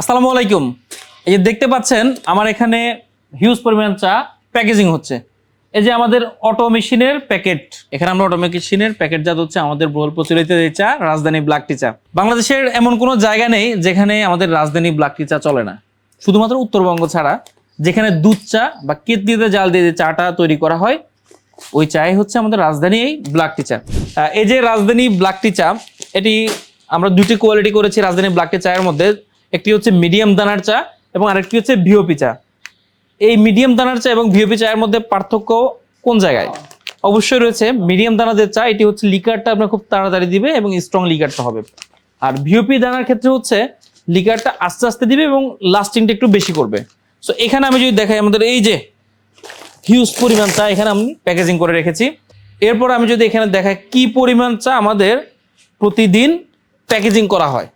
আসসালামু আলাইকুম। এই যে দেখতে পাচ্ছেন আমার এখানে হিউজ পরিমাণ চা প্যাকেজিং হচ্ছে। এই যে আমাদের অটো মেশিনের প্যাকেট, এখানে আমরা অটো মেশিনের প্যাকেটজাত হচ্ছে আমাদের বহুল প্রচলিত এই চা রাজধানী ব্ল্যাক টি চা। বাংলাদেশের এমন কোনো জায়গা নেই যেখানে আমাদের রাজধানী ব্ল্যাক টি চা চলে না, শুধুমাত্র উত্তরবঙ্গ ছাড়া। যেখানে দুধ চা বা কেতলিতে জাল দিয়ে যে চাটা তৈরি করা হয় ওই চাই হচ্ছে আমাদের রাজধানী এই ব্ল্যাক টি চা। এই যে রাজধানী ব্ল্যাক টি চা, এটি আমরা দুটি কোয়ালিটি করেছি রাজধানী ব্ল্যাক টি চায়ের মধ্যে। একটি হচ্ছে মিডিয়াম দানার চা এবং আরেকটি হচ্ছে ভিওপি চা। এই মিডিয়াম দানার চা এবং ভিওপি চায়ের মধ্যে পার্থক্য কোন জায়গায়? অবশ্যই রয়েছে। মিডিয়াম দানার যে চা এটি হচ্ছে লিকারটা আপনার খুব তাড়াতাড়ি দিবে এবং স্ট্রং লিকারটা হবে। আর ভিওপি দানার ক্ষেত্রে হচ্ছে লিকারটা আস্তে আস্তে দিবে এবং লাস্টিংটা একটু বেশি করবে। সো এখানে আমি যদি দেখাই আমাদের এই যে হিউজ পরিমাণ চা এখানে আমি প্যাকেজিং করে রেখেছি। এরপর আমি যদি এখানে দেখাই কি পরিমাণ চা আমাদের প্রতিদিন প্যাকেজিং করা হয়।